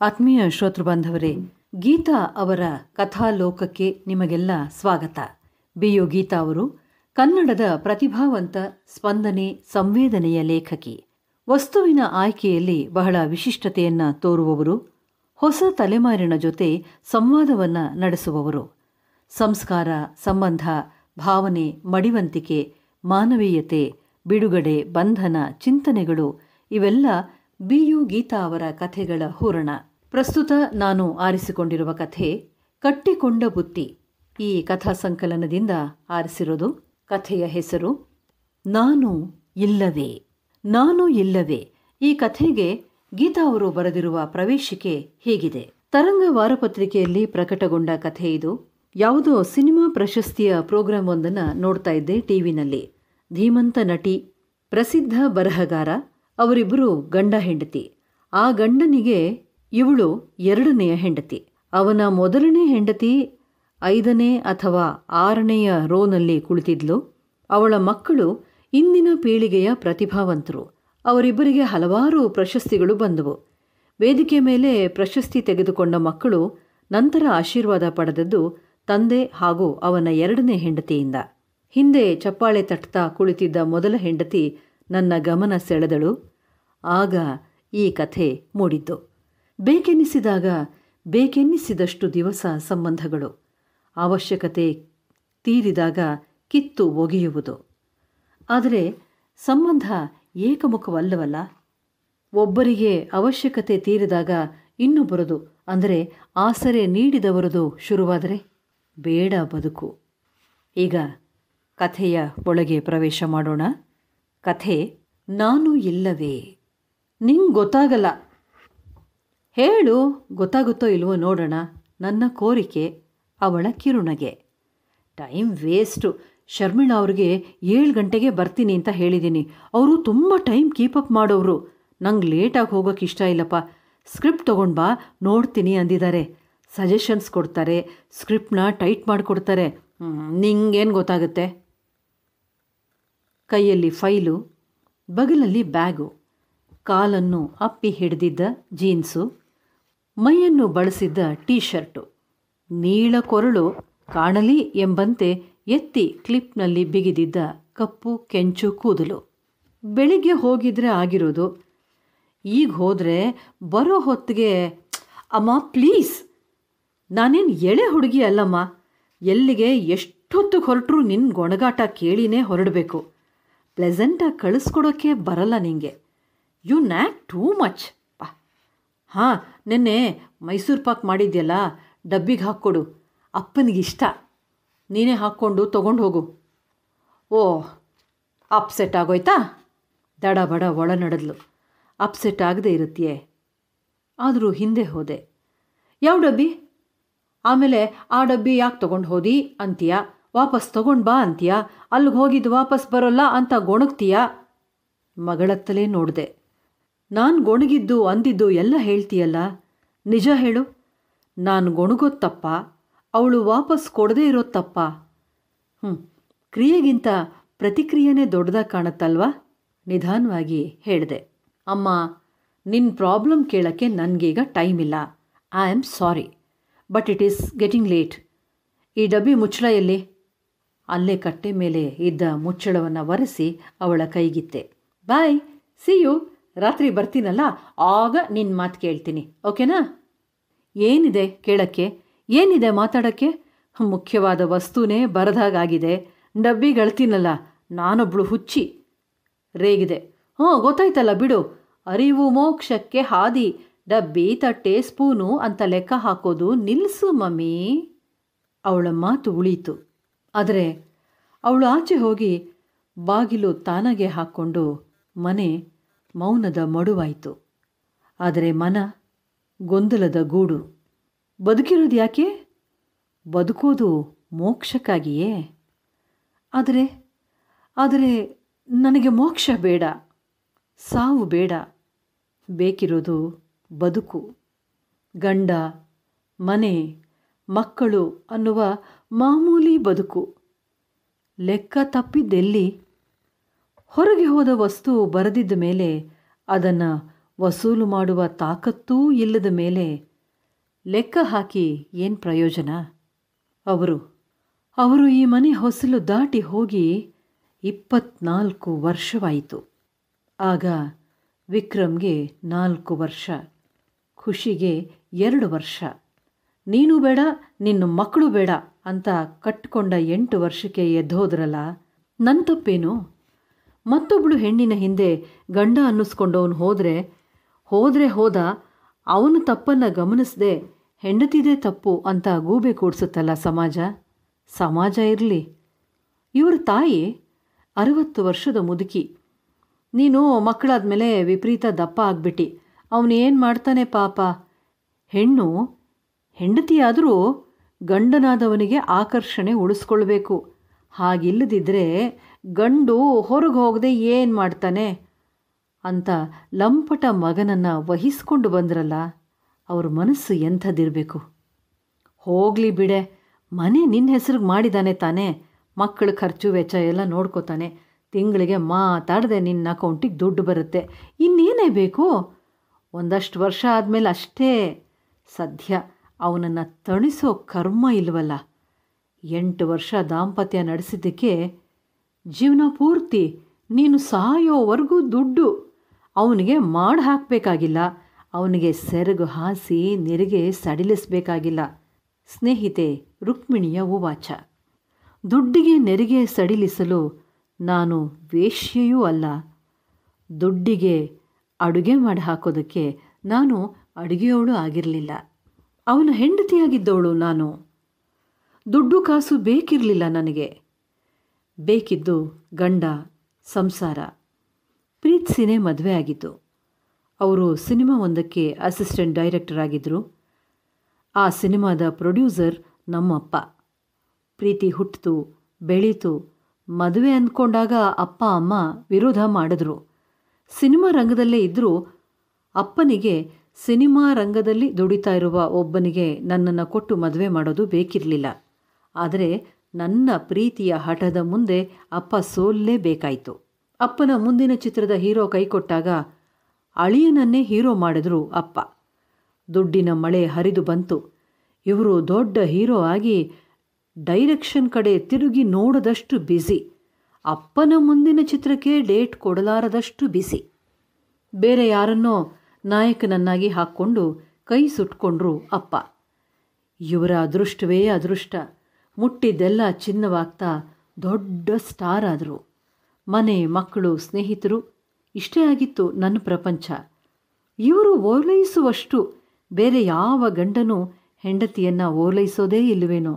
ಆತ್ಮೀಯ ಶ್ರೋತೃ ಬಾಂಧವರೇ, ಗೀತಾ ಅವರ ಕಥಾಲೋಕಕ್ಕೆ ನಿಮಗೆಲ್ಲ ಸ್ವಾಗತ. ಬಿ.ಯು. ಗೀತಾ ಅವರು ಕನ್ನಡದ ಪ್ರತಿಭಾವಂತ ಸ್ಪಂದನೆ ಸಂವೇದನೆಯ ಲೇಖಕಿ. ವಸ್ತುವಿನ ಆಯ್ಕೆಯಲ್ಲಿ ಬಹಳ ವಿಶಿಷ್ಟತೆಯನ್ನು ತೋರುವವರು, ಹೊಸ ತಲೆಮಾರಿನ ಜೊತೆ ಸಂವಾದವನ್ನು ನಡೆಸುವವರು. ಸಂಸ್ಕಾರ, ಸಂಬಂಧ, ಭಾವನೆ, ಮಡಿವಂತಿಕೆ, ಮಾನವೀಯತೆ, ಬಿಡುಗಡೆ, ಬಂಧನ, ಚಿಂತನೆಗಳು ಇವೆಲ್ಲ ಬಿ.ಯು. ಗೀತಾ ಅವರ ಕಥೆಗಳ ಹೂರಣ. ಪ್ರಸ್ತುತ ನಾನು ಆರಿಸಿಕೊಂಡಿರುವ ಕಥೆ ಕಟ್ಟಿಕೊಂಡ ಬುತ್ತಿ. ಈ ಕಥಾ ಸಂಕಲನದಿಂದ ಆರಿಸಿರೋದು. ಕಥೆಯ ಹೆಸರು ನಾನು ಇಲ್ಲವೇ. ನಾನು ಇಲ್ಲವೇ. ಈ ಕಥೆಗೆ ಗೀತಾ ಅವರು ಬರೆದಿರುವ ಪ್ರವೇಶಿಕೆ ಹೀಗಿದೆ. ತರಂಗ ವಾರಪತ್ರಿಕೆಯಲ್ಲಿ ಪ್ರಕಟಗೊಂಡ ಕಥೆ ಇದು. ಯಾವುದೋ ಸಿನಿಮಾ ಪ್ರಶಸ್ತಿಯ ಪ್ರೋಗ್ರಾಂ ಒಂದನ್ನು ನೋಡ್ತಾ ಇದ್ದೆ ಟಿವಿನಲ್ಲಿ. ಧೀಮಂತ ನಟಿ, ಪ್ರಸಿದ್ಧ ಬರಹಗಾರ, ಅವರಿಬ್ಬರು ಗಂಡ ಹೆಂಡತಿ. ಆ ಗಂಡನಿಗೆ ಇವಳು ಎರಡನೆಯ ಹೆಂಡತಿ. ಅವನ ಮೊದಲನೇ ಹೆಂಡತಿ 5ನೇ ಅಥವಾ 6ನೆಯ ರೋನಲ್ಲಿ ಕುಳಿತಿದ್ಲು. ಅವಳ ಮಕ್ಕಳು ಇಂದಿನ ಪೀಳಿಗೆಯ ಪ್ರತಿಭಾವಂತರು. ಅವರಿಬ್ಬರಿಗೆ ಹಲವಾರು ಪ್ರಶಸ್ತಿಗಳು ಬಂದವು. ವೇದಿಕೆ ಮೇಲೆ ಪ್ರಶಸ್ತಿ ತೆಗೆದುಕೊಂಡ ಮಕ್ಕಳು ನಂತರ ಆಶೀರ್ವಾದ ಪಡೆದದ್ದು ತಂದೆ ಹಾಗೂ ಅವನ 2ನೇ ಹೆಂಡತಿಯಿಂದ. ಹಿಂದೆ ಚಪ್ಪಾಳೆ ತಟ್ತಾ ಕುಳಿತಿದ್ದ ಮೊದಲ ಹೆಂಡತಿ ನನ್ನ ಗಮನ ಸೆಳೆದಳು. ಆಗ ಈ ಕಥೆ ಮೂಡಿದ್ದು. ಬೇಕೆನ್ನಿಸಿದಾಗ ಬೇಕೆನ್ನಿಸಿದಷ್ಟು ದಿವಸ ಸಂಬಂಧಗಳು, ಅವಶ್ಯಕತೆ ತೀರಿದಾಗ ಕಿತ್ತು ಒಗೆಯುವುದು. ಆದರೆ ಸಂಬಂಧ ಏಕಮುಖವಲ್ಲವಲ್ಲ. ಒಬ್ಬರಿಗೆ ಅವಶ್ಯಕತೆ ತೀರಿದಾಗ ಇನ್ನೊಬ್ಬರದು, ಅಂದರೆ ಆಸರೆ ನೀಡಿದವರದು ಶುರುವಾದರೆ ಬೇಡ ಬದುಕು. ಈಗ ಕಥೆಯ ಒಳಗೆ ಪ್ರವೇಶ ಮಾಡೋಣ. ಕಥೆ ನಾನು ಇಲ್ಲವೇ. ನಿಂಗೆ ಗೊತ್ತಾಗಲ್ಲ. ಹೇಳು, ಗೊತ್ತಾಗುತ್ತೋ ಇಲ್ವೋ ನೋಡೋಣ. ನನ್ನ ಕೋರಿಕೆ, ಅವಳ ಕಿರುನಗೆ. Time waste. ಶರ್ಮಿಳಾ ಅವ್ರಿಗೆ 7 ಗಂಟೆಗೆ ಬರ್ತೀನಿ ಅಂತ ಹೇಳಿದ್ದೀನಿ. ಅವರು ತುಂಬ ಟೈಮ್ ಕೀಪಪ್ ಮಾಡೋರು. ನಂಗೆ ಲೇಟಾಗಿ ಹೋಗೋಕೆ ಇಷ್ಟ ಇಲ್ಲಪ್ಪ. ಸ್ಕ್ರಿಪ್ಟ್ ತೊಗೊಂಡು ಬಾ, ನೋಡ್ತೀನಿ ಅಂದಿದ್ದಾರೆ. ಸಜೆಷನ್ಸ್ ಕೊಡ್ತಾರೆ, ಸ್ಕ್ರಿಪ್ಟ್ನ ಟೈಟ್ ಮಾಡಿಕೊಡ್ತಾರೆ. ನಿಂಗೇನು ಗೊತ್ತಾಗುತ್ತೆ? ಕೈಯಲ್ಲಿ ಫೈಲು, ಬಗಲಲ್ಲಿ ಬ್ಯಾಗು, ಕಾಲನ್ನು ಅಪ್ಪಿ ಹಿಡಿದಿದ್ದ ಜೀನ್ಸು, ಮೈಯನ್ನು ಬಳಸಿದ್ದ ಟೀ ಶರ್ಟು, ನೀಳ ಕೊರಳು ಕಾಣಲಿ ಎಂಬಂತೆ ಎತ್ತಿ ಕ್ಲಿಪ್ನಲ್ಲಿ ಬಿಗಿದಿದ್ದ ಕಪ್ಪು ಕೆಂಚು ಕೂದಲು. ಬೆಳಿಗ್ಗೆ ಹೋಗಿದ್ರೆ ಆಗಿರೋದು. ಈಗ ಹೋದರೆ ಬರೋ ಹೊತ್ತಿಗೆ ಅಮ್ಮ ಪ್ಲೀಸ್, ನಾನೇನು ಎಳೆ ಹುಡುಗಿ ಅಲ್ಲಮ್ಮ. ಎಲ್ಲಿಗೆ ಎಷ್ಟೊತ್ತಿಗೆ ಹೊರಟರು ನಿನ್ನ ಗೊಣಗಾಟ ಕೇಳಿನೇ ಹೊರಡಬೇಕು. ಪ್ಲೆಸೆಂಟಾಗಿ ಕಳಿಸ್ಕೊಡೋಕ್ಕೆ ಬರಲ್ಲ ನಿಂಗೆ. You nag too much. ಹಾಂ, ನೆನ್ನೆ ಮೈಸೂರು ಪಾಕ್ ಮಾಡಿದ್ಯಲ್ಲ, ಡಬ್ಬಿಗೆ ಹಾಕ್ಕೊಡು. ಅಪ್ಪನಿಗಿಷ್ಟ. ನೀನೇ ಹಾಕ್ಕೊಂಡು ತೊಗೊಂಡು ಹೋಗು. ಓಹ್, ಅಪ್ಸೆಟ್ ಆಗೋಯ್ತಾ? ದಡ ಬಡ ಒಳ ನಡೆದ್ಲು. ಅಪ್ಸೆಟ್ ಆಗದೆ ಇರುತ್ತೆಯೇ? ಆದರೂ ಹಿಂದೆ ಹೋದೆ. ಯಾವ ಡಬ್ಬಿ? ಆಮೇಲೆ ಆ ಡಬ್ಬಿ ಯಾಕೆ ತೊಗೊಂಡು ಹೋದಿ ಅಂತೀಯ, ವಾಪಸ್ ತೊಗೊಂಡು ಬಾ ಅಂತೀಯ, ಅಲ್ಲಿಗೆ ಹೋಗಿದ್ದು ವಾಪಸ್ ಬರೋಲ್ಲ ಅಂತ ಗೊಣಗ್ತೀಯ. ಮಗಳತ್ತಲೇ ನೋಡಿದೆ. ನಾನು ಗೊಣಗಿದ್ದು ಅಂದಿದ್ದು ಎಲ್ಲ ಹೇಳ್ತೀಯಲ್ಲ, ನಿಜ ಹೇಳು. ನಾನು ಗೊಣಗೋದು ತಪ್ಪ, ಅವಳು ವಾಪಸ್ ಕೊಡದೇ ಇರೋದು ತಪ್ಪ? ಕ್ರಿಯೆಗಿಂತ ಪ್ರತಿಕ್ರಿಯೆನೇ ದೊಡ್ಡದಾಗಿ ಕಾಣುತ್ತಲ್ವಾ? ನಿಧಾನವಾಗಿ ಹೇಳಿದೆ. ಅಮ್ಮ, ನಿನ್ನ ಪ್ರಾಬ್ಲಮ್ ಕೇಳೋಕ್ಕೆ ನನಗೀಗ ಟೈಮ್ ಇಲ್ಲ. I am sorry, but it is getting late. ಈ ಡಬ್ಬಿ ಮುಚ್ಚಳ ಎಲ್ಲಿ? ಅಲ್ಲೇ ಕಟ್ಟೆ ಮೇಲೆ ಇದ್ದ ಮುಚ್ಚಳವನ್ನು ಒರೆಸಿ ಅವಳ ಕೈಗಿತ್ತೆ. ಬಾಯ್, ಸಿ ಯು. ರಾತ್ರಿ ಬರ್ತೀನಲ್ಲ, ಆಗ ನಿನ್ನ ಮಾತು ಕೇಳ್ತೀನಿ, ಓಕೆನಾ? ಏನಿದೆ ಕೇಳೋಕ್ಕೆ? ಏನಿದೆ ಮಾತಾಡೋಕ್ಕೆ? ಮುಖ್ಯವಾದ ವಸ್ತುನೇ ಬರದಾಗಿದೆ. ಡಬ್ಬಿಗಳ್ತೀನಲ್ಲ, ನಾನೊಬ್ಳು ಹುಚ್ಚಿ. ರೇಗಿದೆ. ಗೊತ್ತಾಯ್ತಲ್ಲ ಬಿಡು. ಅರಿವು ಮೋಕ್ಷಕ್ಕೆ ಹಾದಿ. ಡಬ್ಬಿ, ತಟ್ಟೆ, ಸ್ಪೂನು ಅಂತ ಲೆಕ್ಕ ಹಾಕೋದು ನಿಲ್ಲಿಸು ಮಮ್ಮಿ. ಅವಳ ಮಾತು ಉಳೀತು. ಆದರೆ ಅವಳು ಆಚೆ ಹೋಗಿ ಬಾಗಿಲು ತಾನಾಗೆ ಹಾಕ್ಕೊಂಡು ಮನೆ ಮೌನದ ಮಡುವಾಯಿತು. ಆದರೆ ಮನ ಗೊಂದಲದ ಗೂಡು. ಬದುಕಿರೋದು ಯಾಕೆ? ಬದುಕೋದು ಮೋಕ್ಷಕ್ಕಾಗಿಯೇ? ಆದರೆ ನನಗೆ ಮೋಕ್ಷ ಬೇಡ, ಸಾವು ಬೇಡ. ಬೇಕಿರೋದು ಬದುಕು. ಗಂಡ, ಮನೆ, ಮಕ್ಕಳು ಅನ್ನುವ ಮಾಮೂಲಿ ಬದುಕು. ಲೆಕ್ಕ ತಪ್ಪಿದ್ದೆಲ್ಲಿ? ಹೊರಗೆ ಹೋದ ವಸ್ತು ಬರೆದಿದ್ದ ಮೇಲೆ ಅದನ್ನು ವಸೂಲು ಮಾಡುವ ತಾಕತ್ತೂ ಇಲ್ಲದ ಮೇಲೆ ಲೆಕ್ಕ ಹಾಕಿ ಏನು ಪ್ರಯೋಜನ? ಅವರು ಈ ಮನೆ ಹೊಸಲು ದಾಟಿ ಹೋಗಿ 24 ವರ್ಷವಾಯಿತು. ಆಗ ವಿಕ್ರಮ್ಗೆ 4 ವರ್ಷ, ಖುಷಿಗೆ 2 ವರ್ಷ. ನೀನು ಬೇಡ, ನಿನ್ನ ಮಕ್ಕಳು ಬೇಡ ಅಂತ ಕಟ್ಟಿಕೊಂಡ 8 ವರ್ಷಕ್ಕೆ ಎದ್ದೋದ್ರಲ್ಲ, ನನ್ನ ತಪ್ಪೇನು? ಮತ್ತೊಬ್ಬಳು ಹೆಣ್ಣಿನ ಹಿಂದೆ ಗಂಡ ಅನ್ನಿಸ್ಕೊಂಡವನು ಹೋದ್ರೆ ಹೋದ, ಅವನು ತಪ್ಪನ್ನು ಗಮನಿಸದೆ ಹೆಂಡತಿದೇ ತಪ್ಪು ಅಂತ ಗೂಬೆ ಕೂಡಿಸುತ್ತಲ್ಲ ಸಮಾಜ ಇರಲಿ. ಇವ್ರ ತಾಯಿ 60 ವರ್ಷದ ಮುದುಕಿ. ನೀನು ಮಕ್ಕಳಾದ್ಮೇಲೆ ವಿಪರೀತ ದಪ್ಪ ಆಗ್ಬಿಟ್ಟು ಅವನು ಏನು ಮಾಡ್ತಾನೆ ಪಾಪ? ಹೆಂಡತಿಯಾದರೂ ಗಂಡನಾದವನಿಗೆ ಆಕರ್ಷಣೆ ಉಳಿಸ್ಕೊಳ್ಬೇಕು. ಹಾಗಿಲ್ಲದಿದ್ದರೆ ಗಂಡು ಹೊರಗೆ ಹೋಗದೆ ಏನು ಮಾಡ್ತಾನೆ ಅಂತ ಲಂಪಟ ಮಗನನ್ನು ವಹಿಸ್ಕೊಂಡು ಬಂದ್ರಲ್ಲ, ಅವ್ರ ಮನಸ್ಸು ಎಂಥದ್ದಿರಬೇಕು? ಹೋಗಲಿ ಬಿಡೆ, ಮನೆ ನಿನ್ನ ಹೆಸರಿಗೆ ಮಾಡಿದ್ದಾನೆ ತಾನೇ, ಮಕ್ಕಳ ಖರ್ಚು ವೆಚ್ಚ ಎಲ್ಲ ನೋಡ್ಕೋತಾನೆ, ತಿಂಗಳಿಗೆ ಮಾತಾಡದೆ ನಿನ್ನ ಅಕೌಂಟಿಗೆ ದುಡ್ಡು ಬರುತ್ತೆ, ಇನ್ನೇನೇ ಬೇಕು? ಒಂದಷ್ಟು ವರ್ಷ ಆದಮೇಲೆ ಅಷ್ಟೇ. ಸದ್ಯ ಅವನನ್ನು ತಣಿಸೋ ಕರ್ಮ ಇಲ್ವಲ್ಲ. 8 ವರ್ಷ ದಾಂಪತ್ಯ ನಡೆಸಿದ್ದಕ್ಕೆ ಜೀವನ ಪೂರ್ತಿ ನೀನು ಸಾಯೋವರೆಗೂ ದುಡ್ಡು ಅವನಿಗೆ ಮಾಡಿ ಹಾಕಬೇಕಾಗಿಲ್ಲ, ಅವನಿಗೆ ಸೆರಗು ಹಾಸಿ ನೆರಿಗೆ ಸಡಿಲಿಸಬೇಕಾಗಿಲ್ಲ. ಸ್ನೇಹಿತೆ ರುಕ್ಮಿಣಿಯ ಉವಾಚ. ದುಡ್ಡಿಗೆ ನೆರಿಗೆ ಸಡಿಲಿಸಲು ನಾನು ವೇಶ್ಯೆಯೂ ಅಲ್ಲ, ದುಡ್ಡಿಗೆ ಅಡುಗೆ ಮಾಡಿ ಹಾಕೋದಕ್ಕೆ ನಾನು ಅಡುಗೆಯವಳು ಆಗಿರಲಿಲ್ಲ. ಅವನ ಹೆಂಡತಿಯಾಗಿದ್ದವಳು ನಾನು. ದುಡ್ಡು ಕಾಸು ಬೇಕಿರಲಿಲ್ಲ ನನಗೆ. ಬೇಕಿದ್ದು ಗಂಡ, ಸಂಸಾರ. ಪ್ರೀತಿಸಿನೇ ಮದುವೆ ಆಗಿದ್ದು. ಅವರು ಸಿನಿಮಾ ಒಂದಕ್ಕೆ ಅಸಿಸ್ಟೆಂಟ್ ಡೈರೆಕ್ಟರ್ ಆಗಿದ್ದರು. ಆ ಸಿನಿಮಾದ ಪ್ರೊಡ್ಯೂಸರ್ ನಮ್ಮಪ್ಪ. ಪ್ರೀತಿ ಹುಟ್ಟಿತು, ಬೆಳೀತು. ಮದುವೆ ಅಂದ್ಕೊಂಡಾಗ ಅಪ್ಪ ಅಮ್ಮ ವಿರೋಧ ಮಾಡಿದ್ರು. ಸಿನಿಮಾ ರಂಗದಲ್ಲೇ ಇದ್ದರೂ ಅಪ್ಪನಿಗೆ ಸಿನಿಮಾ ರಂಗದಲ್ಲಿ ದುಡಿತಾ ಇರುವ ಒಬ್ಬನಿಗೆ ನನ್ನನ್ನು ಕೊಟ್ಟು ಮದುವೆ ಮಾಡೋದು ಬೇಕಿರಲಿಲ್ಲ. ಆದರೆ ನನ್ನ ಪ್ರೀತಿಯ ಹಠದ ಮುಂದೆ ಅಪ್ಪ ಸೋಲ್ಲೇಬೇಕಾಯಿತು. ಅಪ್ಪನ ಮುಂದಿನ ಚಿತ್ರದ ಹೀರೋ ಕೈಕೊಟ್ಟಾಗ ಅಳಿಯನನ್ನೇ ಹೀರೋ ಮಾಡಿದ್ರು ಅಪ್ಪ. ದುಡ್ಡಿನ ಮಳೆ ಹರಿದು ಬಂತು. ಇವರು ದೊಡ್ಡ ಹೀರೋ ಆಗಿ ಡೈರೆಕ್ಷನ್ ಕಡೆ ತಿರುಗಿ ನೋಡದಷ್ಟು ಬ್ಯುಸಿ. ಅಪ್ಪನ ಮುಂದಿನ ಚಿತ್ರಕ್ಕೆ ಡೇಟ್ ಕೊಡಲಾರದಷ್ಟು ಬಿಸಿ. ಬೇರೆ ಯಾರನ್ನೋ ನಾಯಕನನ್ನಾಗಿ ಹಾಕ್ಕೊಂಡು ಕೈ ಸುಟ್ಕೊಂಡ್ರು ಅಪ್ಪ. ಇವರ ಅದೃಷ್ಟವೇ ಅದೃಷ್ಟ. ಮುಟ್ಟಿದ್ದೆಲ್ಲ ಚಿನ್ನವಾಗ್ತಾ ದೊಡ್ಡ ಸ್ಟಾರ್ ಆದರು. ಮನೆ, ಮಕ್ಕಳು, ಸ್ನೇಹಿತರು, ಇಷ್ಟೇ ಆಗಿತ್ತು ನನ್ನ ಪ್ರಪಂಚ. ಇವರು ಓಲೈಸುವಷ್ಟು ಬೇರೆ ಯಾವ ಗಂಡನೂ ಹೆಂಡತಿಯನ್ನು ಓಲೈಸೋದೇ ಇಲ್ಲವೇನೋ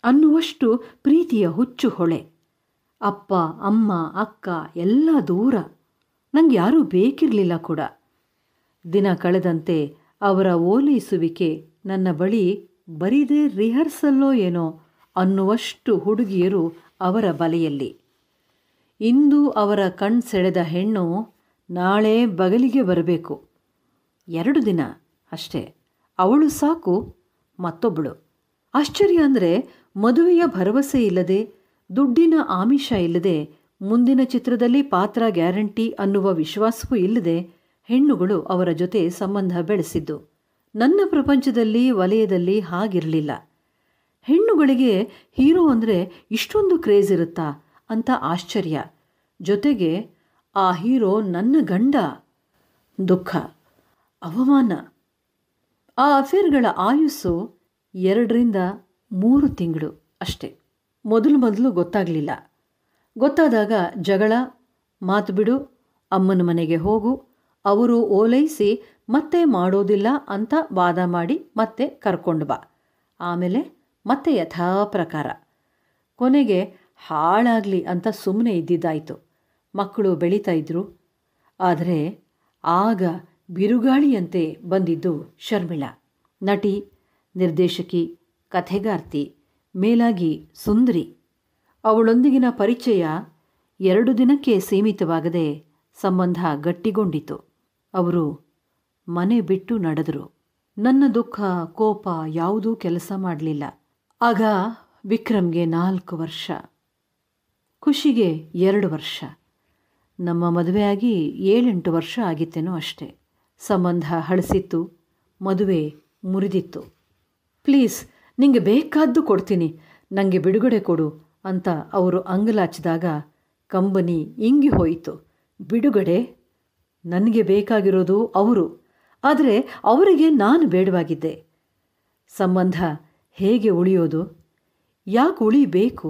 ಅನ್ನುವಷ್ಟು ಪ್ರೀತಿಯ ಹುಚ್ಚು ಹೊಳೆ. ಅಪ್ಪ, ಅಮ್ಮ, ಅಕ್ಕ ಎಲ್ಲ ದೂರ. ನಂಗೆ ಯಾರೂ ಬೇಕಿರಲಿಲ್ಲ ಕೂಡ. ದಿನ ಕಳೆದಂತೆ ಅವರ ಓಲೈಸುವಿಕೆ ನನ್ನ ಬಳಿ ಬರೀದೇ ರಿಹರ್ಸಲ್ಲೋ ಏನೋ ಅನ್ನುವಷ್ಟು ಹುಡುಗಿಯರು ಅವರ ಬಲೆಯಲ್ಲಿ. ಇಂದು ಅವರ ಕಣ್ಸೆಳೆದ ಹೆಣ್ಣು ನಾಳೆ ಬಗಲಿಗೆ ಬರಬೇಕು. 2 ದಿನ ಅಷ್ಟೇ. ಅವಳು ಸಾಕು. ಮತ್ತೊಬ್ಬಳು. ಆಶ್ಚರ್ಯ ಅಂದರೆ ಮದುವೆಯ ಭರವಸೆ ಇಲ್ಲದೆ, ದುಡ್ಡಿನ ಆಮಿಷ ಇಲ್ಲದೆ, ಮುಂದಿನ ಚಿತ್ರದಲ್ಲಿ ಪಾತ್ರ ಗ್ಯಾರಂಟಿ ಅನ್ನುವ ವಿಶ್ವಾಸವೂ ಇಲ್ಲದೆ ಹೆಣ್ಣುಗಳು ಅವರ ಜೊತೆ ಸಂಬಂಧ ಬೆಳೆಸಿದ್ದು. ನನ್ನ ಪ್ರಪಂಚದಲ್ಲಿ, ವಲಯದಲ್ಲಿ ಹಾಗಿರಲಿಲ್ಲ. ಹೆಣ್ಣುಗಳಿಗೆ ಹೀರೋ ಅಂದರೆ ಇಷ್ಟೊಂದು ಕ್ರೇಜ್ ಇರುತ್ತಾ ಅಂತ ಆಶ್ಚರ್ಯ. ಜೊತೆಗೆ ಆ ಹೀರೋ ನನ್ನ ಗಂಡ. ದುಃಖ, ಅವಮಾನ. ಆ ಅಫೇರ್ಗಳ ಆಯುಸ್ಸು 2ರಿಂದ 3 ತಿಂಗಳು ಅಷ್ಟೆ. ಮೊದಲು ಗೊತ್ತಾಗಲಿಲ್ಲ. ಗೊತ್ತಾದಾಗ ಜಗಳ, ಮಾತು ಬಿಡು, ಅಮ್ಮನ ಮನೆಗೆ ಹೋಗು, ಅವರು ಓಲೈಸಿ ಮತ್ತೆ ಮಾಡೋದಿಲ್ಲ ಅಂತ ವಾದ ಮಾಡಿ ಮತ್ತೆ ಕರ್ಕೊಂಡು ಬಾ, ಆಮೇಲೆ ಮತ್ತೆ ಯಥಾ ಪ್ರಕಾರ. ಕೊನೆಗೆ ಹಾಳಾಗಲಿ ಅಂತ ಸುಮ್ಮನೆ ಇದ್ದಿದ್ದಾಯಿತು. ಮಕ್ಕಳು ಬೆಳೀತಾ ಇದ್ರು. ಆದರೆ ಆಗ ಬಿರುಗಾಳಿಯಂತೆ ಬಂದಿದ್ದು ಶರ್ಮಿಳಾ. ನಟಿ, ನಿರ್ದೇಶಕಿ, ಕಥೆಗಾರ್ತಿ, ಮೇಲಾಗಿ ಸುಂದರಿ. ಅವಳೊಂದಿಗಿನ ಪರಿಚಯ 2 ದಿನಕ್ಕೆ ಸೀಮಿತವಾಗದೆ ಸಂಬಂಧ ಗಟ್ಟಿಗೊಂಡಿತು. ಅವರು ಮನೆ ಬಿಟ್ಟು ನಡೆದರು. ನನ್ನ ದುಃಖ, ಕೋಪ ಯಾವುದೂ ಕೆಲಸ ಮಾಡಲಿಲ್ಲ. ಆಗ ವಿಕ್ರಮ್ಗೆ 4 ವರ್ಷ, ಖುಷಿಗೆ 2 ವರ್ಷ. ನಮ್ಮ ಮದುವೆಯಾಗಿ 7-8 ವರ್ಷ ಆಗಿತ್ತೇನೋ ಅಷ್ಟೆ. ಸಂಬಂಧ ಹಳಸಿತ್ತು, ಮದುವೆ ಮುರಿದಿತ್ತು. ಪ್ಲೀಸ್, ನಿಂಗೆ ಬೇಕಾದ್ದು ಕೊಡ್ತೀನಿ, ನನಗೆ ಬಿಡುಗಡೆ ಕೊಡು ಅಂತ ಅವರು ಅಂಗಲಾಚಿದಾಗ ಕಂಬನಿ ಇಂಗಿ ಹೋಯಿತು. ಬಿಡುಗಡೆ? ನನಗೆ ಬೇಕಾಗಿರೋದು ಅವರು, ಆದರೆ ಅವರಿಗೆ ನಾನು ಬೇಡವಾಗಿದ್ದೆ. ಸಂಬಂಧ ಹೇಗೆ ಉಳಿಯೋದು? ಯಾಕೆ ಉಳಿಬೇಕು?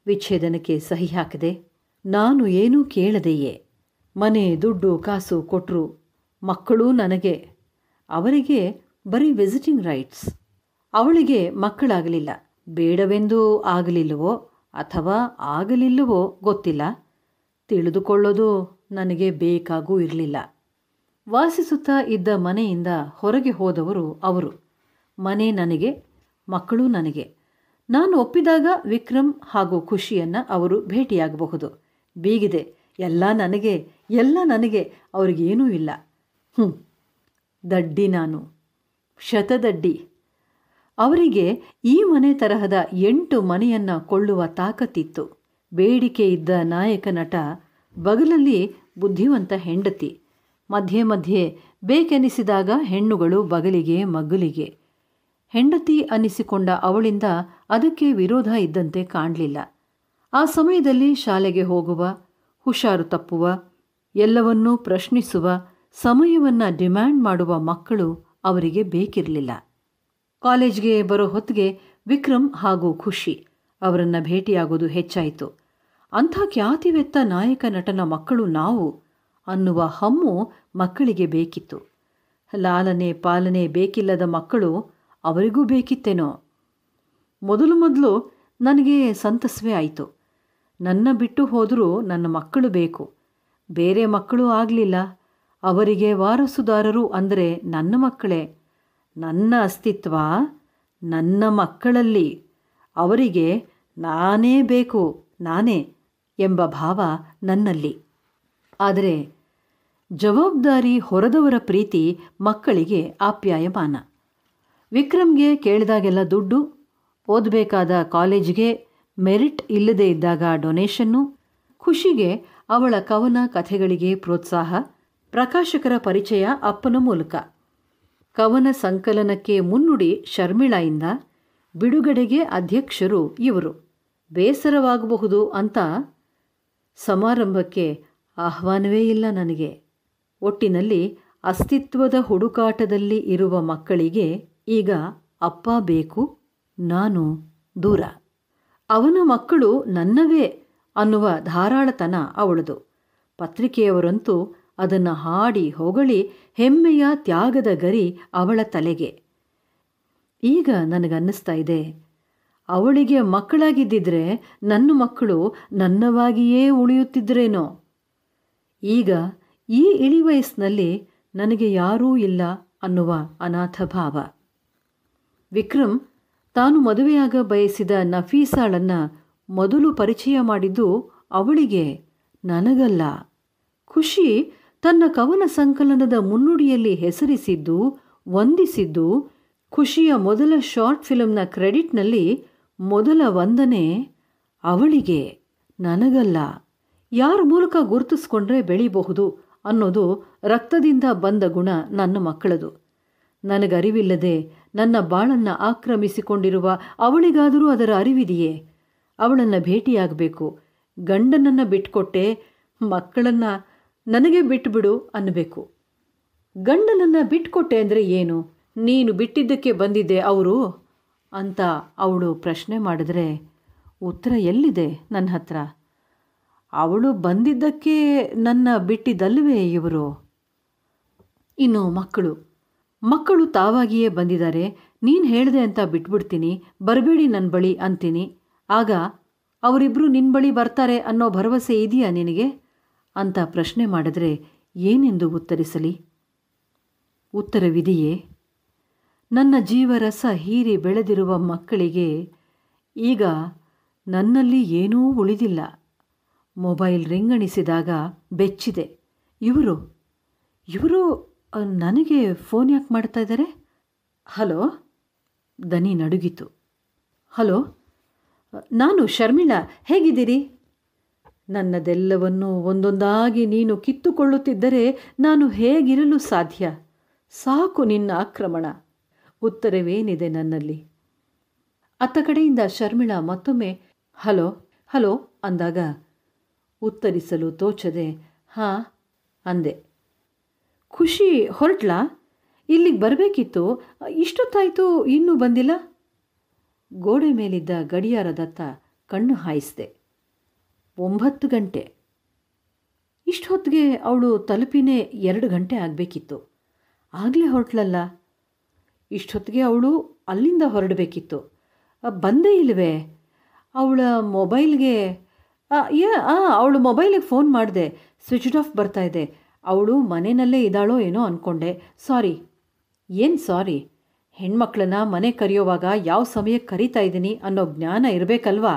ವಿಚ್ಛೇದನಕ್ಕೆ ಸಹಿ ಹಾಕಿದೆ. ನಾನು ಏನೂ ಕೇಳದೆಯೇ ಮನೆ, ದುಡ್ಡು, ಕಾಸು ಕೊಟ್ಟರು. ಮಕ್ಕಳೂ ನನಗೆ. ಅವರಿಗೆ ಬರೀ ವಿಸಿಟಿಂಗ್ ರೈಟ್ಸ್. ಅವಳಿಗೆ ಮಕ್ಕಳಾಗಲಿಲ್ಲ. ಬೇಡವೆಂದೂ ಆಗಲಿಲ್ಲವೋ ಅಥವಾ ಆಗಲಿಲ್ಲವೋ ಗೊತ್ತಿಲ್ಲ. ತಿಳಿದುಕೊಳ್ಳೋದು ನನಗೆ ಬೇಕಾಗೂ ಇರಲಿಲ್ಲ. ವಾಸಿಸುತ್ತಾ ಇದ್ದ ಮನೆಯಿಂದ ಹೊರಗೆ ಹೋದವರು ಅವರು. ಮನೆ ನನಗೆ, ಮಕ್ಕಳು ನನಗೆ. ನಾನು ಒಪ್ಪಿದಾಗ ವಿಕ್ರಮ್ ಹಾಗೂ ಖುಷಿಯನ್ನು ಅವರು ಭೇಟಿಯಾಗಬಹುದು. ಬೀಗಿದೆ. ಎಲ್ಲ ನನಗೆ, ಎಲ್ಲ ನನಗೆ, ಅವ್ರಿಗೇನೂ ಇಲ್ಲ. ದಡ್ಡಿ ನಾನು, ಶತದಡ್ಡಿ. ಅವರಿಗೆ ಈ ಮನೆ ತರಹದ 8 ಮನೆಯನ್ನು ಕೊಳ್ಳುವ ತಾಕತ್ತಿತ್ತು. ಬೇಡಿಕೆ ಇದ್ದ ನಾಯಕ ನಟ, ಬಗಲಲ್ಲಿ ಬುದ್ಧಿವಂತ ಹೆಂಡತಿ. ಮಧ್ಯೆ ಮಧ್ಯೆ ಬೇಕೆನಿಸಿದಾಗ ಹೆಣ್ಣುಗಳು ಬಗಲಿಗೆ ಮಗ್ಗಲಿಗೆ. ಹೆಂಡತಿ ಅನ್ನಿಸಿಕೊಂಡ ಅವಳಿಂದ ಅದಕ್ಕೆ ವಿರೋಧ ಇದ್ದಂತೆ ಕಾಣಲಿಲ್ಲ. ಆ ಸಮಯದಲ್ಲಿ ಶಾಲೆಗೆ ಹೋಗುವ, ಹುಷಾರು ತಪ್ಪುವ, ಎಲ್ಲವನ್ನೂ ಪ್ರಶ್ನಿಸುವ, ಸಮಯವನ್ನು ಡಿಮ್ಯಾಂಡ್ ಮಾಡುವ ಮಕ್ಕಳು ಅವರಿಗೆ ಬೇಕಿರಲಿಲ್ಲ. ಕಾಲೇಜ್ಗೆ ಬರೋ ಹೊತ್ತಿಗೆ ವಿಕ್ರಮ್ ಹಾಗೂ ಖುಷಿ ಅವರನ್ನು ಭೇಟಿಯಾಗೋದು ಹೆಚ್ಚಾಯಿತು. ಅಂಥ ಖ್ಯಾತಿವೆತ್ತ ನಾಯಕ ನಟನ ಮಕ್ಕಳು ನಾವು ಅನ್ನುವ ಹಮ್ಮು ಮಕ್ಕಳಿಗೆ ಬೇಕಿತ್ತು. ಲಾಲನೆ ಪಾಲನೆ ಬೇಕಿಲ್ಲದ ಮಕ್ಕಳು ಅವರಿಗೂ ಬೇಕಿತ್ತೇನೋ. ಮೊದಲು ನನಗೆ ಸಂತಸವೇ ಆಯಿತು. ನನ್ನ ಬಿಟ್ಟು ಹೋದರೂ ನನ್ನ ಮಕ್ಕಳು ಬೇಕು. ಬೇರೆ ಮಕ್ಕಳು ಆಗಲಿಲ್ಲ. ಅವರಿಗೆ ವಾರಸುದಾರರು ಅಂದರೆ ನನ್ನ ಮಕ್ಕಳೇ. ನನ್ನ ಅಸ್ತಿತ್ವ ನನ್ನ ಮಕ್ಕಳಲ್ಲಿ. ಅವರಿಗೆ ನಾನೇ ಬೇಕು, ನಾನೇ ಎಂಬ ಭಾವ ನನ್ನಲ್ಲಿ. ಆದರೆ ಜವಾಬ್ದಾರಿ ಹೊರದವರ ಪ್ರೀತಿ ಮಕ್ಕಳಿಗೆ ಆಪ್ಯಾಯಮಾನ. ವಿಕ್ರಮ್ಗೆ ಕೇಳಿದಾಗೆಲ್ಲ ದುಡ್ಡು, ಓದಬೇಕಾದ ಕಾಲೇಜಿಗೆ ಮೆರಿಟ್ ಇಲ್ಲದೇ ಇದ್ದಾಗ ಡೊನೇಷನ್ನು, ಖುಷಿಗೆ ಅವಳ ಕವನ ಕಥೆಗಳಿಗೆ ಪ್ರೋತ್ಸಾಹ, ಪ್ರಕಾಶಕರ ಪರಿಚಯ ಅಪ್ಪನ ಮೂಲಕ. ಕವನ ಸಂಕಲನಕ್ಕೆ ಮುನ್ನುಡಿ ಶರ್ಮಿಳಾಯಿಂದ, ಬಿಡುಗಡೆಗೆ ಅಧ್ಯಕ್ಷರು ಇವರು. ಬೇಸರವಾಗಬಹುದು ಅಂತ ಸಮಾರಂಭಕ್ಕೆ ಆಹ್ವಾನವೇ ಇಲ್ಲ ನನಗೆ. ಒಟ್ಟಿನಲ್ಲಿ ಅಸ್ತಿತ್ವದ ಹುಡುಕಾಟದಲ್ಲಿ ಇರುವ ಮಕ್ಕಳಿಗೆ ಈಗ ಅಪ್ಪ ಬೇಕು, ನಾನು ದೂರ. ಅವನ ಮಕ್ಕಳು ನನ್ನವೇ ಅನ್ನುವ ಧಾರಾಳತನ ಅವಳದು. ಪತ್ರಿಕೆಯವರಂತೂ ಅದನ್ನು ಹಾಡಿ ಹೊಗಳಿ ಹೆಮ್ಮೆಯ ತ್ಯಾಗದ ಗರಿ ಅವಳ ತಲೆಗೆ. ಈಗ ನನಗನ್ನಿಸ್ತಾ ಇದೆ, ಅವಳಿಗೆ ಮಕ್ಕಳಾಗಿದ್ದಿದ್ರೆ ನನ್ನ ಮಕ್ಕಳು ನನ್ನವಾಗಿಯೇ ಉಳಿಯುತ್ತಿದ್ದರೇನೋ. ಈಗ ಈ ಇಳಿವಯಸ್ಸಿನಲ್ಲಿ ನನಗೆ ಯಾರೂ ಇಲ್ಲ ಅನ್ನುವ ಅನಾಥ ಭಾವ. ವಿಕ್ರಮ್ ತಾನು ಮದುವೆಯಾಗ ಬಯಸಿದ ನಫೀಸಾಳನ್ನು ಮೊದಲು ಪರಿಚಯ ಮಾಡಿದ್ದು ಅವಳಿಗೆ, ನನಗಲ್ಲ. ಖುಷಿ ತನ್ನ ಕವನ ಸಂಕಲನದ ಮುನ್ನುಡಿಯಲ್ಲಿ ಹೆಸರಿಸಿದ್ದು, ವಂದಿಸಿದ್ದು, ಖುಷಿಯ ಮೊದಲ ಶಾರ್ಟ್ ಫಿಲ್ಮ್ನ ಕ್ರೆಡಿಟ್ನಲ್ಲಿ ಮೊದಲ ವಂದನೆ ಅವಳಿಗೆ, ನನಗಲ್ಲ. ಯಾರ ಮೂಲಕ ಗುರುತಿಸ್ಕೊಂಡ್ರೆ ಬೆಳಿಬಹುದು ಅನ್ನೋದು ರಕ್ತದಿಂದ ಬಂದ ಗುಣ ನನ್ನ ಮಕ್ಕಳದು. ನನಗರಿವಿಲ್ಲದೆ ನನ್ನ ಬಾಳನ್ನು ಆಕ್ರಮಿಸಿಕೊಂಡಿರುವ ಅವಳಿಗಾದರೂ ಅದರ ಅರಿವಿದೆಯೇ? ಅವಳನ್ನು ಭೇಟಿಯಾಗಬೇಕು. ಗಂಡನನ್ನು ಬಿಟ್ಕೊಟ್ಟೆ, ಮಕ್ಕಳನ್ನು ನನಗೆ ಬಿಟ್ಟುಬಿಡು ಅನ್ನಬೇಕು. ಗಂಡನನ್ನು ಬಿಟ್ಕೊಟ್ಟೆ ಅಂದರೆ ಏನು? ನೀನು ಬಿಟ್ಟಿದ್ದಕ್ಕೆ ಬಂದಿದ್ದೆ ಅವರು ಅಂತ ಅವಳು ಪ್ರಶ್ನೆ ಮಾಡಿದ್ರೆ ಉತ್ತರ ಎಲ್ಲಿದೆ ನನ್ನ ಹತ್ರ? ಅವಳು ಬಂದಿದ್ದಕ್ಕೆ ನನ್ನ ಬಿಟ್ಟಿದ್ದಲ್ವೇ ಇವರು? ಇನ್ನು ಮಕ್ಕಳು ತಾವಾಗಿಯೇ ಬಂದಿದ್ದಾರೆ. ನೀನು ಹೇಳಿದೆ ಅಂತ ಬಿಟ್ಬಿಡ್ತೀನಿ, ಬರಬೇಡಿ ನನ್ನ ಬಳಿ ಅಂತೀನಿ. ಆಗ ಅವರಿಬ್ಬರು ನಿನ್ನ ಬಳಿ ಬರ್ತಾರೆ ಅನ್ನೋ ಭರವಸೆ ಇದೆಯಾ ನಿನಗೆ ಅಂತ ಪ್ರಶ್ನೆ ಮಾಡಿದ್ರೆ ಏನೆಂದು ಉತ್ತರಿಸಲಿ? ಉತ್ತರವಿದೆಯೇ? ನನ್ನ ಜೀವರಸ ಹೀರಿ ಬೆಳೆದಿರುವ ಮಕ್ಕಳಿಗೆ ಈಗ ನನ್ನಲ್ಲಿ ಏನೂ ಉಳಿದಿಲ್ಲ. ಮೊಬೈಲ್ ರಿಂಗಣಿಸಿದಾಗ ಬೆಚ್ಚಿದೆ. ಇವರು ನನಗೆ ಫೋನ್ ಯಾಕೆ ಮಾಡ್ತಾ ಇದ್ದಾರೆ? ಹಲೋ, ದನಿ ನಡುಗಿತು. ಹಲೋ, ನಾನು ಶರ್ಮಿಳಾ, ಹೇಗಿದ್ದೀರಿ? ನನ್ನದೆಲ್ಲವನ್ನೂ ಒಂದೊಂದಾಗಿ ನೀನು ಕಿತ್ತುಕೊಳ್ಳುತ್ತಿದ್ದರೆ ನಾನು ಹೇಗಿರಲು ಸಾಧ್ಯ? ಸಾಕು ನಿನ್ನ ಆಕ್ರಮಣ. ಉತ್ತರವೇನಿದೆ ನನ್ನಲ್ಲಿ? ಅತ್ತ ಕಡೆಯಿಂದ ಶರ್ಮಿಳಾ ಮತ್ತೊಮ್ಮೆ ಹಲೋ ಹಲೋ ಅಂದಾಗ ಉತ್ತರಿಸಲು ತೋಚದೆ ಹಾಂ ಅಂದೆ. ಖುಷಿ ಹೊರಟ್ಲಾ? ಇಲ್ಲಿಗೆ ಬರಬೇಕಿತ್ತು, ಇಷ್ಟೊತ್ತಾಯಿತು ಇನ್ನೂ ಬಂದಿಲ್ಲ. ಗೋಡೆ ಮೇಲಿದ್ದ ಗಡಿಯಾರದತ್ತ ಕಣ್ಣು ಹಾಯಿಸಿದೆ. 9 ಗಂಟೆ. ಇಷ್ಟು ಹೊತ್ತಿಗೆ ಅವಳು ತಲುಪಿನೇ 2 ಗಂಟೆ ಆಗಬೇಕಿತ್ತು. ಆಗಲೇ ಹೊರಟ್ಲಲ್ಲ. ಇಷ್ಟೊತ್ತಿಗೆ ಅವಳು ಅಲ್ಲಿಂದ ಹೊರಡಬೇಕಿತ್ತು. ಬಂದೇ ಇಲ್ಲವೇ? ಅವಳ ಮೊಬೈಲ್ಗೆ ಅವಳು ಮೊಬೈಲಿಗೆ ಫೋನ್ ಮಾಡಿದೆ, ಸ್ವಿಚ್ಡ್ ಆಫ್ ಬರ್ತಾಯಿದೆ. ಅವಳು ಮನೆಯಲ್ಲೇ ಇದ್ದಾಳೋ ಏನೋ ಅಂದ್ಕೊಂಡೆ. ಸಾರಿ. ಏನು ಸಾರಿ? ಹೆಣ್ಮಕ್ಳನ್ನ ಮನೆ ಕರೆಯೋವಾಗ ಯಾವ ಸಮಯಕ್ಕೆ ಕರೀತಾ ಇದ್ದೀನಿ ಅನ್ನೋ ಜ್ಞಾನ ಇರಬೇಕಲ್ವಾ?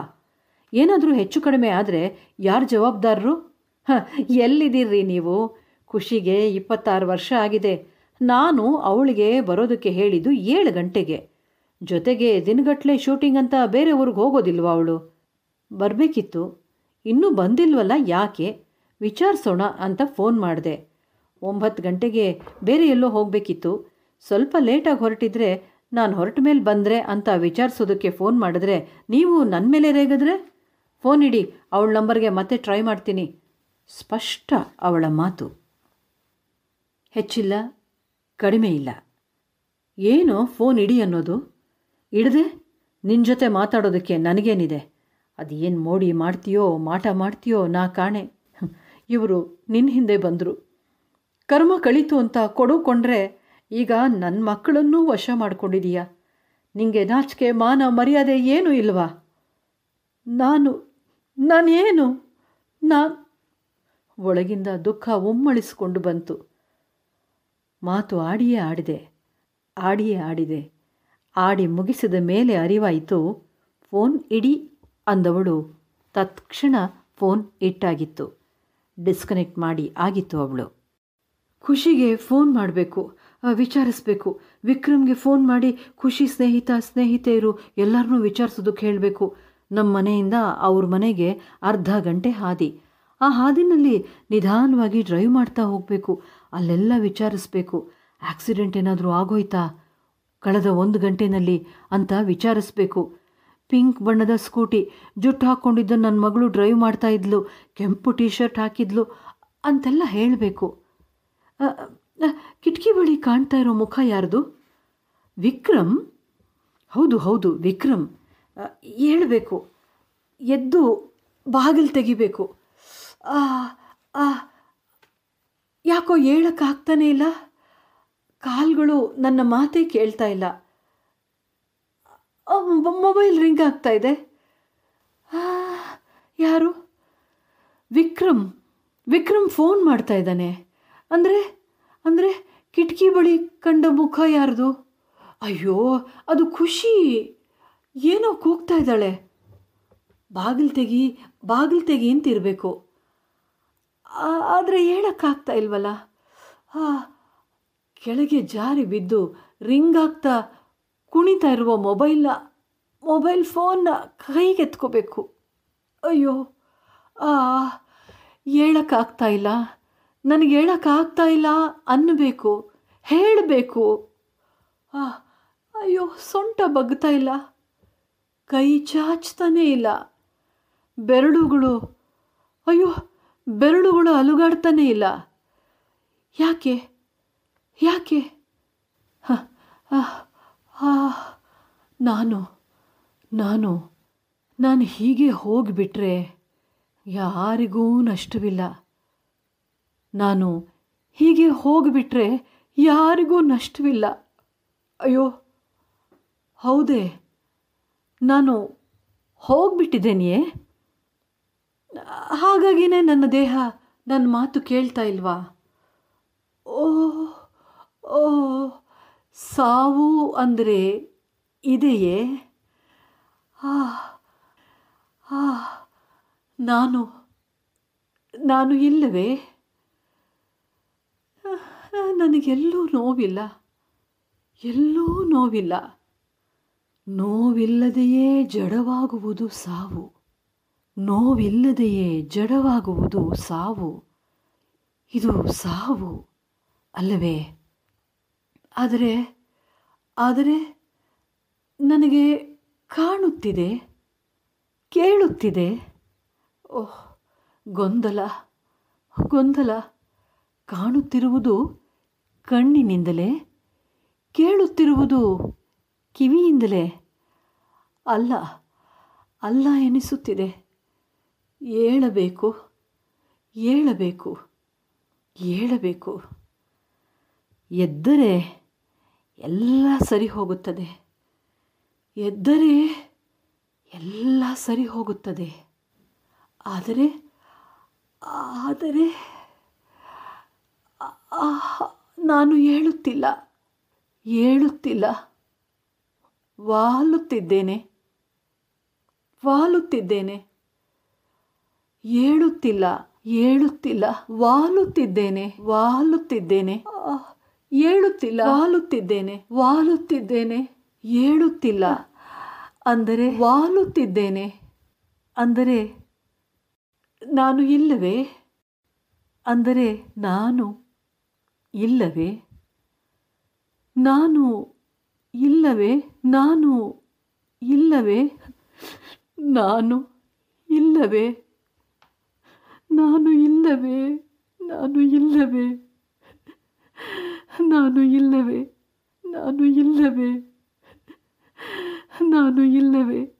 ಏನಾದರೂ ಹೆಚ್ಚು ಕಡಿಮೆ ಆದರೆ ಯಾರು ಜವಾಬ್ದಾರರು? ಎಲ್ಲಿದ್ದೀರ್ರಿ ನೀವು? ಖುಷಿಗೆ 26 ವರ್ಷ ಆಗಿದೆ. ನಾನು ಅವಳಿಗೆ ಬರೋದಕ್ಕೆ ಹೇಳಿದ್ದು 7 ಗಂಟೆಗೆ. ಜೊತೆಗೆ ದಿನಗಟ್ಟಲೆ ಶೂಟಿಂಗ್ ಅಂತ ಬೇರೆ ಊರಿಗೆ ಹೋಗೋದಿಲ್ವ ಅವಳು? ಬರಬೇಕಿತ್ತು. ಇನ್ನೂ ಬಂದಿಲ್ವಲ್ಲ, ಯಾಕೆ ವಿಚಾರಿಸೋಣ ಅಂತ ಫೋನ್ ಮಾಡಿದೆ. 9 ಗಂಟೆಗೆ ಬೇರೆ ಎಲ್ಲೋ ಹೋಗಬೇಕಿತ್ತು. ಸ್ವಲ್ಪ ಲೇಟಾಗಿ ಹೊರಟಿದ್ರೆ ನಾನು ಹೊರಟ ಮೇಲೆ ಬಂದರೆ ಅಂತ ವಿಚಾರಿಸೋದಕ್ಕೆ ಫೋನ್ ಮಾಡಿದ್ರೆ ನೀವು ನನ್ನ ಮೇಲೆ ರೇಗಿದ್ರೆ? ಫೋನ್ ಇಡಿ, ಅವಳ ನಂಬರ್ಗೆ ಮತ್ತೆ ಟ್ರೈ ಮಾಡ್ತೀನಿ. ಸ್ಪಷ್ಟ ಅವಳ ಮಾತು. ಹೆಚ್ಚಿಲ್ಲ, ಕಡಿಮೆ ಇಲ್ಲ. ಏನೋ ಫೋನ್ ಇಡಿ ಅನ್ನೋದು? ಇಡದೆ ನಿನ್ನ ಜೊತೆ ಮಾತಾಡೋದಕ್ಕೆ ನನಗೇನಿದೆ? ಅದು ಏನು ಮೋಡಿ ಮಾಡ್ತೀಯೋ ಮಾಟ ಮಾಡ್ತೀಯೋ ನಾ ಕಾಣೆ. ಇವರು ನಿನ್ನ ಹಿಂದೆ ಬಂದರು. ಕರ್ಮ ಕಳೀತು ಅಂತ ಕೊಡುಕೊಂಡ್ರೆ ಈಗ ನನ್ನ ಮಕ್ಕಳನ್ನೂ ವಶ ಮಾಡ್ಕೊಂಡಿದೀಯ. ನಿಂಗೆ ನಾಚಿಕೆ ಮಾನ ಮರ್ಯಾದೆ ಏನೂ ಇಲ್ವಾ? ನಾನೇನು ಒಳಗಿಂದ ದುಃಖ ಉಮ್ಮಳಿಸಿಕೊಂಡು ಬಂತು. ಮಾತು ಆಡಿಯೇ ಆಡಿದೆ. ಆಡಿ ಮುಗಿಸಿದ ಮೇಲೆ ಅರಿವಾಯಿತು, ಫೋನ್ ಇಡಿ ಅಂದವಳು ತತ್ಕ್ಷಣ ಫೋನ್ ಇಟ್ಟಾಗಿತ್ತು. ಡಿಸ್ಕನೆಕ್ಟ್ ಮಾಡಿ ಆಗಿತ್ತು ಅವಳು. ಖುಷಿಗೆ ಫೋನ್ ಮಾಡಬೇಕು, ವಿಚಾರಿಸ್ಬೇಕು. ವಿಕ್ರಮ್ಗೆ ಫೋನ್ ಮಾಡಿ ಖುಷಿ ಸ್ನೇಹಿತೆಯರು ಎಲ್ಲರನ್ನೂ ವಿಚಾರಿಸೋದಕ್ಕೆ ಹೇಳಬೇಕು. ನಮ್ಮ ಮನೆಯಿಂದ ಅವ್ರ ಮನೆಗೆ ಅರ್ಧ ಗಂಟೆ ಹಾದಿ. ಆ ಹಾದಿನಲ್ಲಿ ನಿಧಾನವಾಗಿ ಡ್ರೈವ್ ಮಾಡ್ತಾ ಹೋಗಬೇಕು. ಅಲ್ಲೆಲ್ಲ ವಿಚಾರಿಸ್ಬೇಕು. ಆಕ್ಸಿಡೆಂಟ್ ಏನಾದರೂ ಆಗೋಯ್ತಾ ಕಳೆದ 1 ಗಂಟೆನಲ್ಲಿ ಅಂತ ವಿಚಾರಿಸ್ಬೇಕು. ಪಿಂಕ್ ಬಣ್ಣದ ಸ್ಕೂಟಿ, ಜುಟ್ಟು ಹಾಕ್ಕೊಂಡಿದ್ದ ನನ್ನ ಮಗಳು ಡ್ರೈವ್ ಮಾಡ್ತಾ ಇದ್ಲು, ಕೆಂಪು ಟೀ ಶರ್ಟ್ ಹಾಕಿದ್ಲು ಅಂತೆಲ್ಲ ಹೇಳಬೇಕು. ಕಿಟಕಿ ಬಳಿ ಕಾಣ್ತಾ ಇರೋ ಮುಖ ಯಾರ್ದು? ವಿಕ್ರಮ್. ಹೌದು ವಿಕ್ರಮ್. ಹೇಳಬೇಕು. ಎದ್ದು ಬಾಗಿಲು ತೆಗಿಬೇಕು. ಯಾಕೋ ಹೇಳೋಕ್ಕಾಗ್ತಾನೇ ಇಲ್ಲ. ಕಾಲ್ಗಳು ನನ್ನ ಮಾತೇ ಕೇಳ್ತಾ ಇಲ್ಲ. ಮೊಬೈಲ್ ರಿಂಗ್ ಆಗ್ತಾ ಇದೆ. ಯಾರು? ವಿಕ್ರಮ್ ಫೋನ್ ಮಾಡ್ತಾ ಇದ್ದಾನೆ. ಅಂದರೆ ಕಿಟಕಿ ಬಳಿ ಕಂಡ ಮುಖ ಯಾರ್ದು? ಅಯ್ಯೋ, ಅದು ಖುಷಿ. ಏನೋ ಕೂಗ್ತಾ ಇದ್ದಾಳೆ. ಬಾಗಿಲು ತೆಗಿ ಅಂತಿರಬೇಕು. ಆದರೆ ಹೇಳೋಕ್ಕಾಗ್ತಾ ಇಲ್ವಲ್ಲ. ಕೆಳಗೆ ಜಾರಿ ಬಿದ್ದು ರಿಂಗ್ ಆಗ್ತಾ ಕುಣಿತಾ ಇರುವ ಮೊಬೈಲ್ ಫೋನ್ನ ಕೈಗೆತ್ಕೋಬೇಕು. ಅಯ್ಯೋ, ಹೇಳೋಕ್ಕಾಗ್ತಾ ಇಲ್ಲ. ನನಗೆ ಹೇಳೋಕ್ಕಾಗ್ತಾ ಇಲ್ಲ ಅನ್ನಬೇಕು, ಹೇಳಬೇಕು. ಅಯ್ಯೋ, ಸೊಂಟ ಬಗ್ತಾ ಇಲ್ಲ, ಕೈ ಚಾಚ್ತಾನೇ ಇಲ್ಲ. ಬೆರಳುಗಳು ಅಲುಗಾಡ್ತಾನೇ ಇಲ್ಲ. ಯಾಕೆ? ನಾನು ಹೀಗೆ ಹೋಗಿಬಿಟ್ರೆ ಯಾರಿಗೂ ನಷ್ಟವಿಲ್ಲ. ಅಯ್ಯೋ, ಹೌದೇ? ನಾನು ಹೋಗ್ಬಿಟ್ಟಿದ್ದೇನೆಯೇ? ಹಾಗಾಗಿನೇ ನನ್ನ ದೇಹ ನನ್ನ ಮಾತು ಕೇಳ್ತಾ ಇಲ್ವಾ? ಓ, ಸಾವು ಅಂದರೆ ಇದೆಯೇ? ನಾನು ಇಲ್ಲವೇ? ನನಗೆಲ್ಲೂ ನೋವಿಲ್ಲ. ನೋವಿಲ್ಲದೆಯೇ ಜಡವಾಗುವುದು ಸಾವು. ನೋವಿಲ್ಲದೆಯೇ ಜಡವಾಗುವುದು ಸಾವು. ಇದು ಸಾವು ಅಲ್ಲವೇ? ಆದರೆ ಆದರೆ ನನಗೆ ಕಾಣುತ್ತಿದೆ, ಕೇಳುತ್ತಿದೆ. ಓಹ್, ಗೊಂದಲ ಗೊಂದಲ. ಕಾಣುತ್ತಿರುವುದು ಕಣ್ಣಿನಿಂದಲೇ, ಕೇಳುತ್ತಿರುವುದು ಕಿವಿಯಿಂದಲೇ. ಅಲ್ಲ ಅಲ್ಲ ಎನಿಸುತ್ತಿದೆ. ಏಳಬೇಕು ಏಳಬೇಕು ಏಳಬೇಕು. ಎದ್ದರೆ ಎಲ್ಲ ಸರಿ ಹೋಗುತ್ತದೆ, ಎದ್ದರೆ ಎಲ್ಲ ಸರಿ ಹೋಗುತ್ತದೆ. ಆದರೆ ಆದರೆ ನಾನು ಏಳುತ್ತಿಲ್ಲ ಏಳುತ್ತಿಲ್ಲ. ವಾಲುತ್ತಿದ್ದೇನೆ ವಾಲುತ್ತಿದ್ದೇನೆ. ಏಳುತ್ತಿಲ್ಲ ಏಳುತ್ತಿಲ್ಲ. ವಾಲುತ್ತಿದ್ದೇನೆ ವಾಲುತ್ತಿದ್ದೇನೆ. ಏಳುತ್ತಿಲ್ಲ. ವಾಲುತ್ತಿದ್ದೇನೆ ವಾಲುತ್ತಿದ್ದೇನೆ. ಏಳುತ್ತಿಲ್ಲ. ಅಂದರೆ ವಾಲುತ್ತಿದ್ದೇನೆ. ಅಂದರೆ ನಾನು ಇಲ್ಲವೇ? ಅಂದರೆ ನಾನು ಇಲ್ಲವೇ? ನಾನು ಇಲ್ಲವೇ? ನಾನು ಇಲ್ಲವೇ? ನಾನು ಇಲ್ಲವೇ? ನಾನು ಇಲ್ಲವೇ? ನಾನು ಇಲ್ಲವೇ? ನಾನು ಇಲ್ಲವೇ? ನಾನು ಇಲ್ಲವೇ? ನಾನು ಇಲ್ಲವೇ?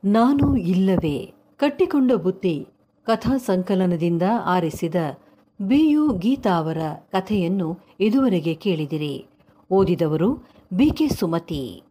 ನಾನು ಇಲ್ಲವೇ? ಕಟ್ಟಿಕೊಂಡ ಬುತ್ತಿ ಕಥಾ ಸಂಕಲನದಿಂದ ಆರಿಸಿದ ಬಿ.ಯು. ಗೀತಾ ಅವರ ಕಥೆಯನ್ನು ಇದುವರೆಗೆ ಕೇಳಿದಿರಿ. ಓದಿದವರು ಬಿ.ಕೆ. ಸುಮತಿ.